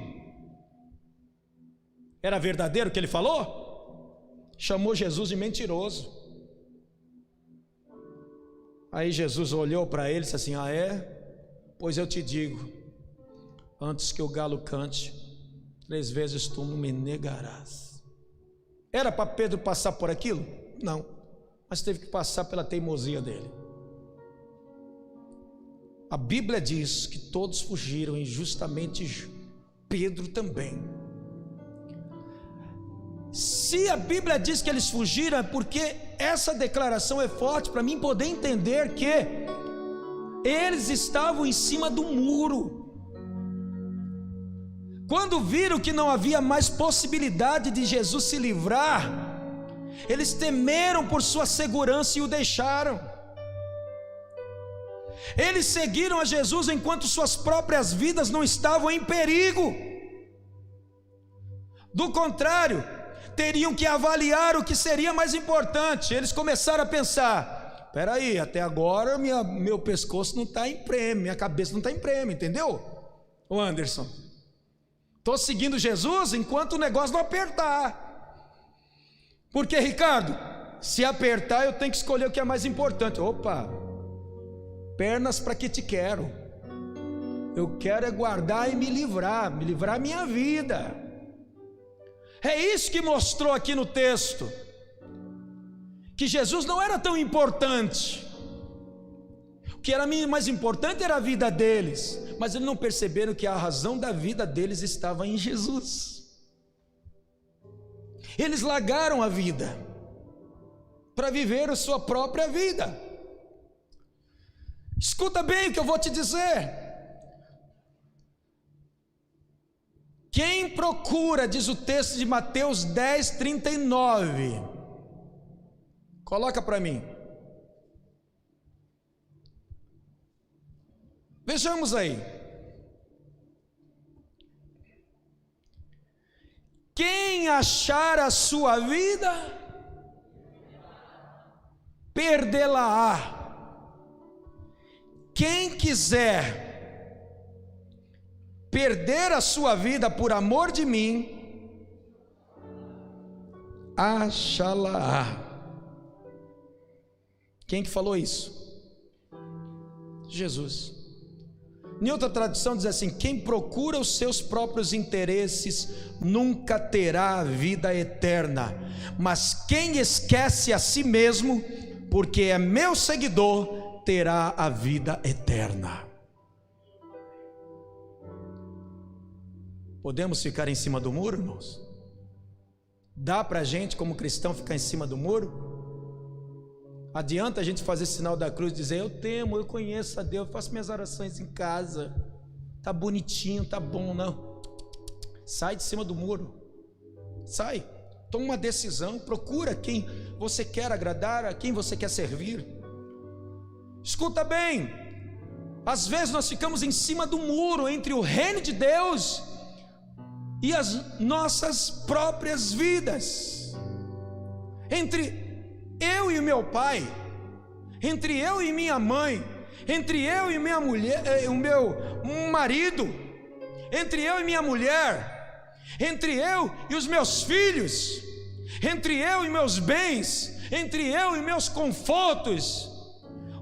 Era verdadeiro o que ele falou? Chamou Jesus de mentiroso. Aí Jesus olhou para ele e disse assim: ah é? Pois eu te digo, antes que o galo cante, 3 vezes tu me negarás. Era para Pedro passar por aquilo? Não, mas teve que passar pela teimosia dele. A Bíblia diz que todos fugiram e justamente Pedro também. Se a Bíblia diz que eles fugiram, é porque essa declaração é forte para mim poder entender que eles estavam em cima do muro. Quando viram que não havia mais possibilidade de Jesus se livrar, eles temeram por sua segurança e o deixaram. Eles seguiram a Jesus enquanto suas próprias vidas não estavam em perigo. Do contrário, teriam que avaliar o que seria mais importante. Eles começaram a pensar: espera aí, até agora meu pescoço não está em prêmio, minha cabeça não está em prêmio, entendeu? Ô Anderson, estou seguindo Jesus enquanto o negócio não apertar. Porque, Ricardo, se apertar eu tenho que escolher o que é mais importante. Opa, pernas para que te quero. Eu quero é guardar e me livrar minha vida. É isso que mostrou aqui no texto, que Jesus não era tão importante. O que era mais importante era a vida deles, mas eles não perceberam que a razão da vida deles estava em Jesus. Eles largaram a vida para viver a sua própria vida. Escuta bem o que eu vou te dizer. Quem procura, diz o texto de Mateus 10:39, coloca para mim. Vejamos aí. Quem achar a sua vida, perdê-la-á. Quem quiser perder a sua vida por amor de mim, achá-la-á. Quem que falou isso? Jesus. Em outra tradução diz assim: quem procura os seus próprios interesses nunca terá a vida eterna, mas quem esquece a si mesmo, porque é meu seguidor, terá a vida eterna. Podemos ficar em cima do muro, irmãos? Dá para a gente, como cristão, ficar em cima do muro? Adianta a gente fazer sinal da cruz e dizer: eu temo, eu conheço a Deus, faço minhas orações em casa, tá bonitinho, tá bom? Não, sai de cima do muro, sai, toma uma decisão, procura quem você quer agradar, a quem você quer servir. Escuta bem, às vezes nós ficamos em cima do muro entre o reino de Deus e as nossas próprias vidas, entre eu e meu pai, entre eu e minha mãe, entre eu e minha mulher, o meu marido, entre eu e minha mulher, entre eu e os meus filhos, entre eu e meus bens, entre eu e meus confortos.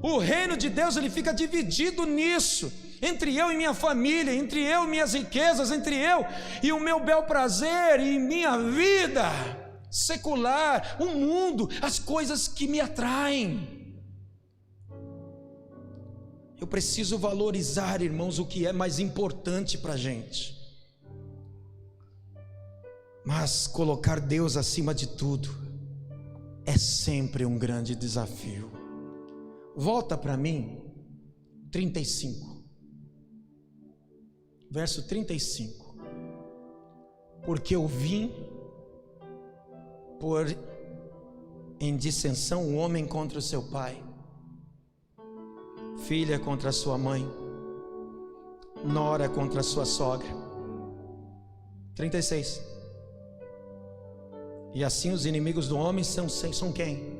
O reino de Deus, ele fica dividido nisso, entre eu e minha família, entre eu e minhas riquezas, entre eu e o meu bel prazer e minha vida secular, o mundo, as coisas que me atraem. Eu preciso valorizar, irmãos, o que é mais importante para a gente, mas colocar Deus acima de tudo é sempre um grande desafio. Volta para mim, 35. Verso 35. Porque eu vim por em dissensão o homem contra o seu pai, filha contra a sua mãe, nora contra a sua sogra. 36. E assim os inimigos do homem são quem?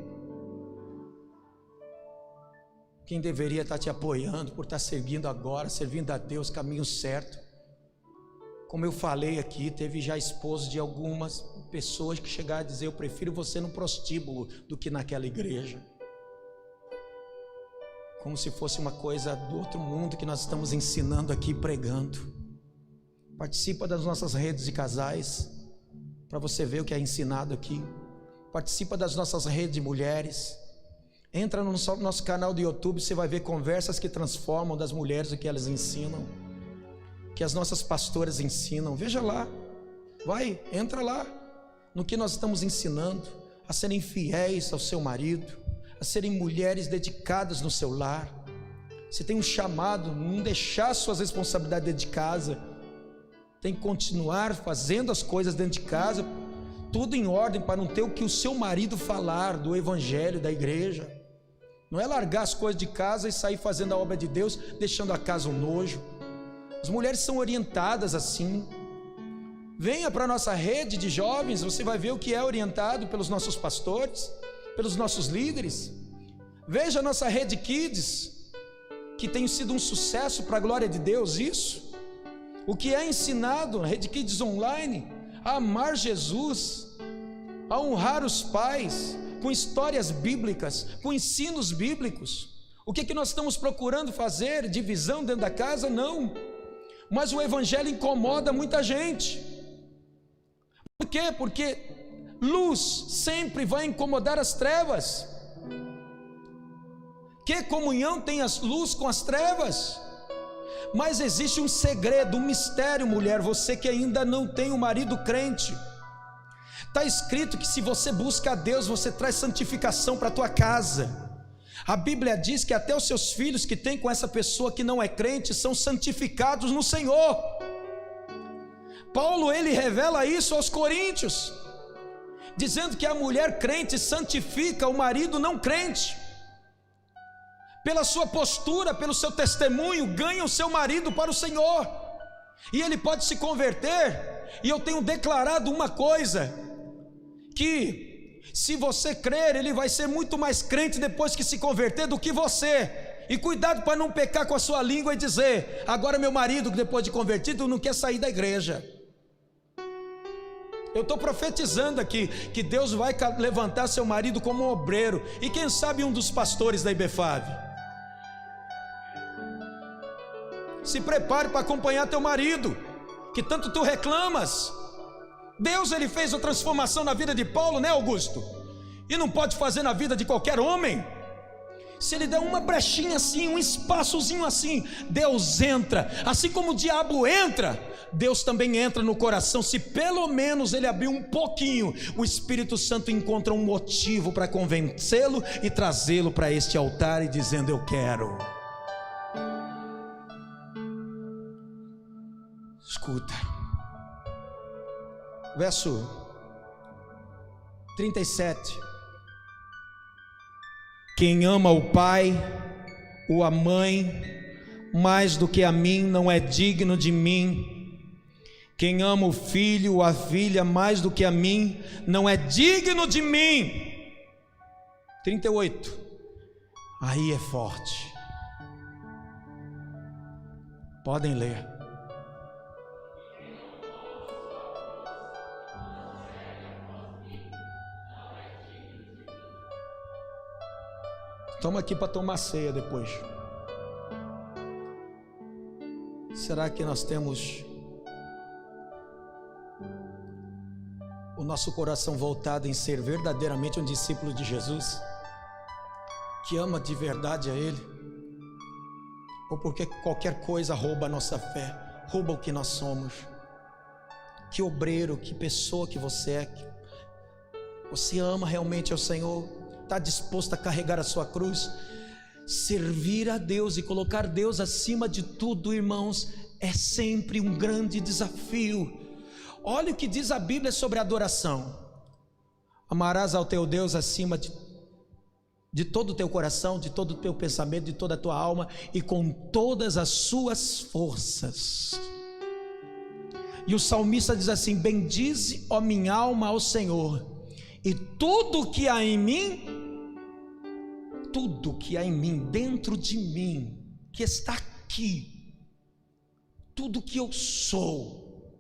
Quem deveria estar te apoiando por estar servindo agora, servindo a Deus, caminho certo. Como eu falei aqui, teve já esposos de algumas pessoas que chegaram a dizer: eu prefiro você no prostíbulo do que naquela igreja. Como se fosse uma coisa do outro mundo que nós estamos ensinando aqui, pregando. Participa das nossas redes de casais, para você ver o que é ensinado aqui. Participa das nossas redes de mulheres. Entra no nosso canal do YouTube, você vai ver conversas que transformam das mulheres, o que elas ensinam. que as nossas pastoras ensinam. Veja lá, vai, entra lá, no que nós estamos ensinando, a serem fiéis ao seu marido, a serem mulheres dedicadas no seu lar. Você tem um chamado, não deixar suas responsabilidades dentro de casa, tem que continuar fazendo as coisas dentro de casa, tudo em ordem, para não ter o que o seu marido falar do evangelho, da igreja. Não é largar as coisas de casa e sair fazendo a obra de Deus, deixando a casa um nojo. As mulheres são orientadas assim. Venha para a nossa rede de jovens, você vai ver o que é orientado pelos nossos pastores, pelos nossos líderes. Veja a nossa rede Kids, que tem sido um sucesso para a glória de Deus. Isso, o que é ensinado na rede Kids online, a amar Jesus, a honrar os pais, com histórias bíblicas, com ensinos bíblicos. O que nós estamos procurando fazer? Divisão dentro da casa? Não. Mas o evangelho incomoda muita gente. Por quê? Porque luz sempre vai incomodar as trevas. Que comunhão tem a luz com as trevas? Mas existe um segredo, um mistério, mulher, você que ainda não tem um marido crente. Está escrito que se você busca a Deus, você traz santificação para a tua casa. A Bíblia diz que até os seus filhos que tem com essa pessoa que não é crente são santificados no Senhor. Paulo, ele revela isso aos coríntios, dizendo que a mulher crente santifica o marido não crente. Pela sua postura, pelo seu testemunho, ganha o seu marido para o Senhor, e ele pode se converter. E eu tenho declarado uma coisa, que se você crer, ele vai ser muito mais crente depois que se converter do que você. E cuidado para não pecar com a sua língua e dizer: agora meu marido, depois de convertido, não quer sair da igreja. Eu estou profetizando aqui que Deus vai levantar seu marido como um obreiro, e quem sabe um dos pastores da IBFAV. Se prepare para acompanhar teu marido, que tanto tu reclamas. Deus, ele fez a transformação na vida de Paulo, né, Augusto? E não pode fazer na vida de qualquer homem. Se ele der uma brechinha assim, um espaçozinho assim, Deus entra. Assim como o diabo entra, Deus também entra no coração. Se pelo menos ele abrir um pouquinho, o Espírito Santo encontra um motivo para convencê-lo e trazê-lo para este altar, e dizendo: eu quero. Escuta, verso 37. Quem ama o pai ou a mãe mais do que a mim não é digno de mim. Quem ama o filho ou a filha mais do que a mim não é digno de mim. 38. Aí é forte. Podem ler. Estamos aqui para tomar ceia depois. Será que nós temos o nosso coração voltado em ser verdadeiramente um discípulo de Jesus, que ama de verdade a Ele? Ou porque qualquer coisa rouba a nossa fé, rouba o que nós somos? Que obreiro, que pessoa que você é? Você ama realmente ao Senhor? Está disposto a carregar a sua cruz? Servir a Deus e colocar Deus acima de tudo, irmãos, é sempre um grande desafio. Olha o que diz a Bíblia sobre adoração: amarás ao teu Deus acima de todo o teu coração, de todo o teu pensamento, de toda a tua alma e com todas as suas forças. E o salmista diz assim: bendize, ó minha alma, ao Senhor, e tudo que há em mim, tudo que há em mim, dentro de mim, que está aqui, tudo que eu sou,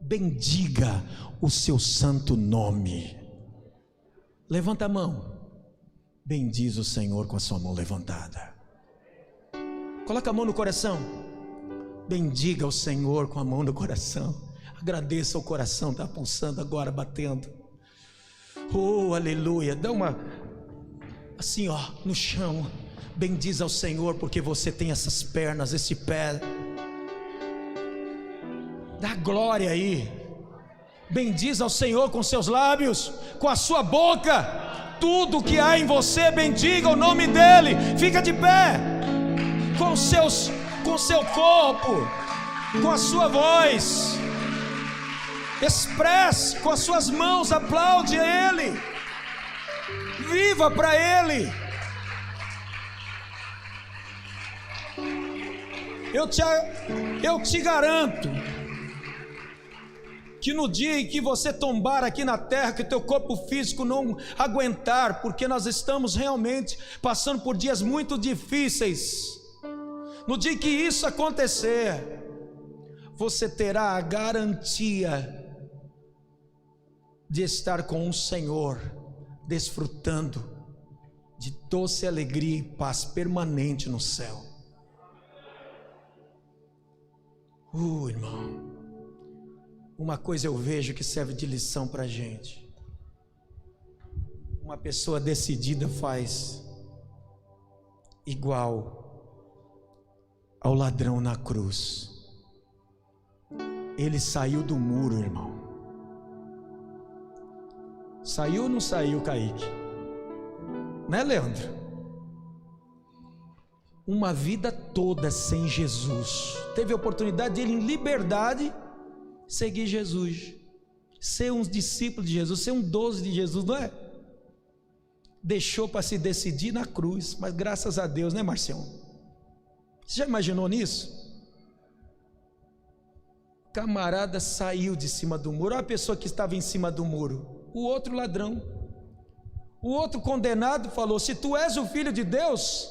bendiga o seu santo nome. Levanta a mão, bendiz o Senhor com a sua mão levantada. Coloca a mão no coração, bendiga o Senhor com a mão no coração. Agradeça, o coração está pulsando agora, batendo. Oh, aleluia. Dá uma assim, ó, no chão. Bendiz ao Senhor porque você tem essas pernas, esse pé. Dá glória aí. Bendiz ao Senhor com seus lábios, com a sua boca. Tudo que há em você, bendiga o nome dEle. Fica de pé, com seu corpo, com a sua voz. Expresse com as suas mãos, aplaude a Ele. Viva para Ele. Eu te garanto que no dia em que você tombar aqui na terra, que o teu corpo físico não aguentar, porque nós estamos realmente passando por dias muito difíceis, no dia que isso acontecer, você terá a garantia de estar com o Senhor, desfrutando de doce alegria e paz permanente no céu. Irmão, uma coisa eu vejo que serve de lição para a gente. Uma pessoa decidida faz igual ao ladrão na cruz. Ele saiu do muro, irmão. Saiu ou não saiu, Kaique? Né, Leandro? Uma vida toda sem Jesus. Teve a oportunidade de ele, em liberdade, seguir Jesus, ser um discípulo de Jesus, ser um 12 de Jesus, não é? Deixou para se decidir na cruz, mas graças a Deus, né, Marcião? Você já imaginou nisso? Camarada saiu de cima do muro. Olha a pessoa que estava em cima do muro, o outro ladrão, o outro condenado falou: se tu és o filho de Deus,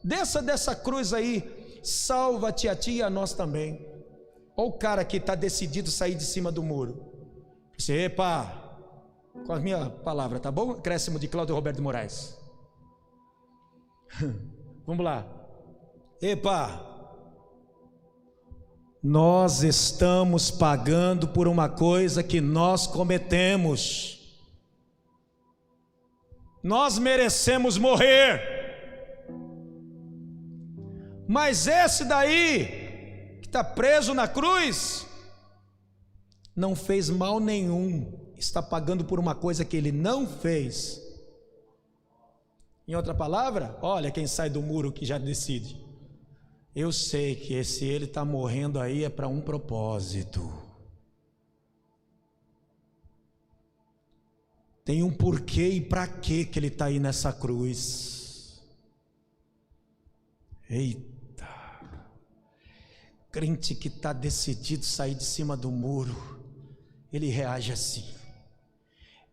desça dessa cruz aí, salva-te a ti e a nós também. Olha o cara que está decidido a sair de cima do muro. Disse: epa, com a minha palavra, tá bom? Acréscimo de Cláudio Roberto de Moraes. Vamos lá. Epa, nós estamos pagando por uma coisa que nós cometemos. Nós merecemos morrer. Mas esse daí, que está preso na cruz, não fez mal nenhum, está pagando por uma coisa que ele não fez. Em outra palavra, olha quem sai do muro que já decide. Eu sei que ele está morrendo aí é para um propósito. Tem um porquê e para que ele está aí nessa cruz. Eita, crente que está decidido a sair de cima do muro, ele reage assim.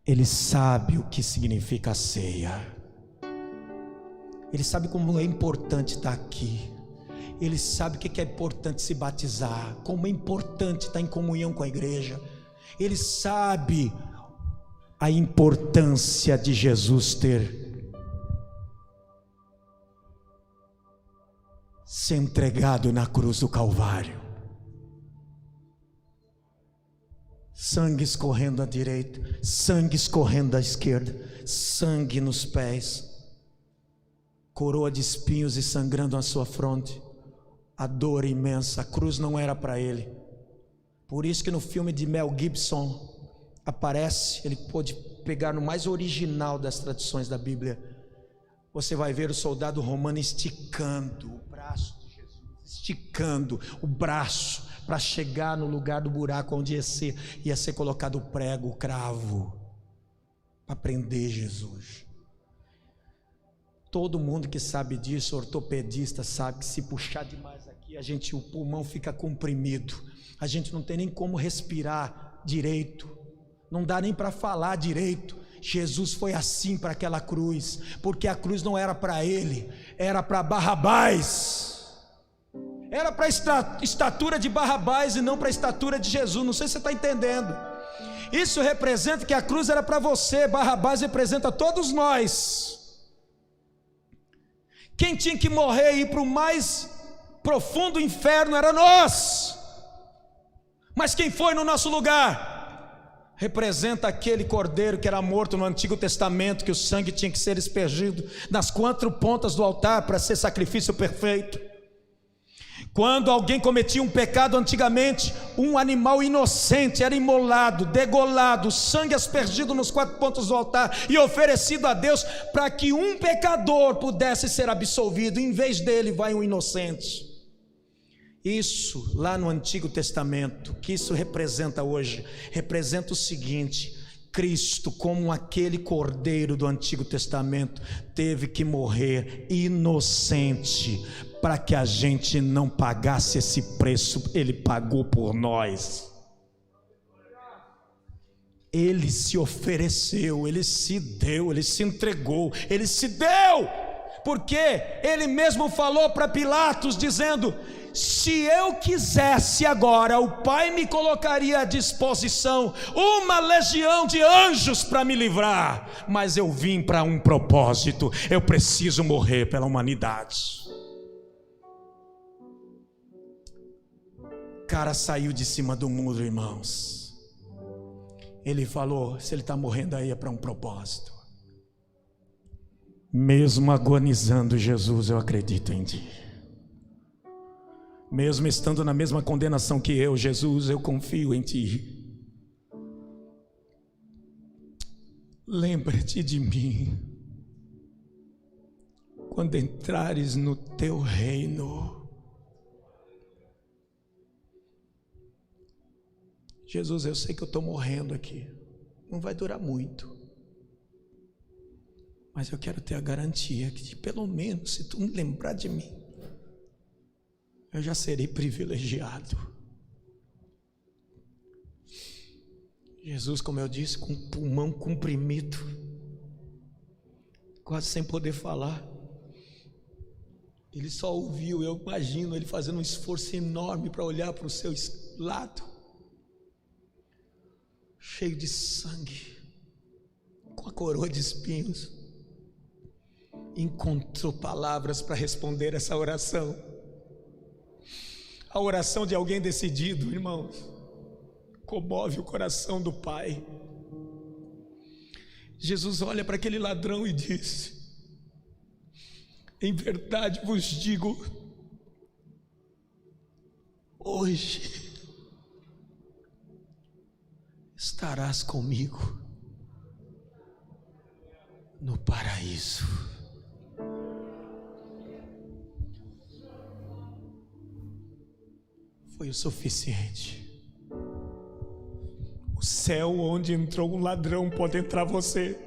Ele sabe o que significa a ceia. Ele sabe como é importante estar aqui. Ele sabe o que é importante se batizar, como é importante estar em comunhão com a igreja. Ele sabe a importância de Jesus ter se entregado na cruz do Calvário. Sangue escorrendo à direita, sangue escorrendo à esquerda, sangue nos pés, coroa de espinhos e sangrando a sua fronte, a dor imensa. A cruz não era para ele. Por isso que no filme de Mel Gibson aparece, ele pôde pegar no mais original das tradições da Bíblia, você vai ver o soldado romano esticando o braço de Jesus, esticando o braço para chegar no lugar do buraco onde ia ser colocado o prego, o cravo, para prender Jesus. Todo mundo que sabe disso, ortopedista, sabe que se puxar demais aqui, o pulmão fica comprimido, a gente não tem nem como respirar direito, não dá nem para falar direito. Jesus foi assim para aquela cruz, porque a cruz não era para ele, era para Barrabás, era para a estatura de Barrabás e não para a estatura de Jesus. Não sei se você está entendendo. Isso representa que a cruz era para você, Barrabás representa todos nós. Quem tinha que morrer e ir para o mais profundo inferno era nós, mas quem foi no nosso lugar? Representa aquele cordeiro que era morto no Antigo Testamento, que o sangue tinha que ser aspergido nas 4 pontas do altar para ser sacrifício perfeito. Quando alguém cometia um pecado antigamente, um animal inocente era imolado, degolado, sangue aspergido nos 4 pontos do altar e oferecido a Deus para que um pecador pudesse ser absolvido. Em vez dele vai um inocente. Isso lá no Antigo Testamento, que isso representa hoje, representa o seguinte: Cristo, como aquele cordeiro do Antigo Testamento, teve que morrer inocente, para que a gente não pagasse esse preço. Ele pagou por nós. Ele se ofereceu, ele se deu, ele se entregou, ele se deu, porque ele mesmo falou para Pilatos, dizendo: se eu quisesse agora, o Pai me colocaria à disposição uma legião de anjos para me livrar, mas eu vim para um propósito, eu preciso morrer pela humanidade. O cara saiu de cima do muro, irmãos. Ele falou: se ele está morrendo aí é para um propósito. Mesmo agonizando, Jesus, eu acredito em ti. Mesmo estando na mesma condenação que eu, Jesus, eu confio em ti. Lembra-te de mim quando entrares no teu reino. Jesus, eu sei que eu estou morrendo aqui, não vai durar muito, mas eu quero ter a garantia que pelo menos, se tu me lembrar de mim, eu já serei privilegiado. Jesus, como eu disse, com o pulmão comprimido, quase sem poder falar, ele só ouviu. Eu imagino ele fazendo um esforço enorme para olhar para o seu lado, cheio de sangue, com a coroa de espinhos. Encontrou palavras para responder essa oração. A oração de alguém decidido, irmãos, comove o coração do Pai. Jesus olha para aquele ladrão e diz: em verdade vos digo, hoje estarás comigo no paraíso. Foi o suficiente. O céu onde entrou um ladrão pode entrar você.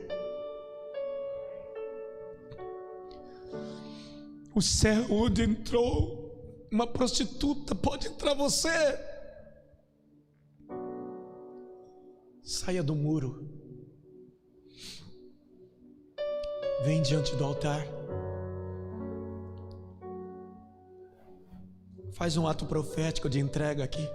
O céu onde entrou uma prostituta pode entrar você. Saia do muro. Vem diante do altar. Faz um ato profético de entrega aqui.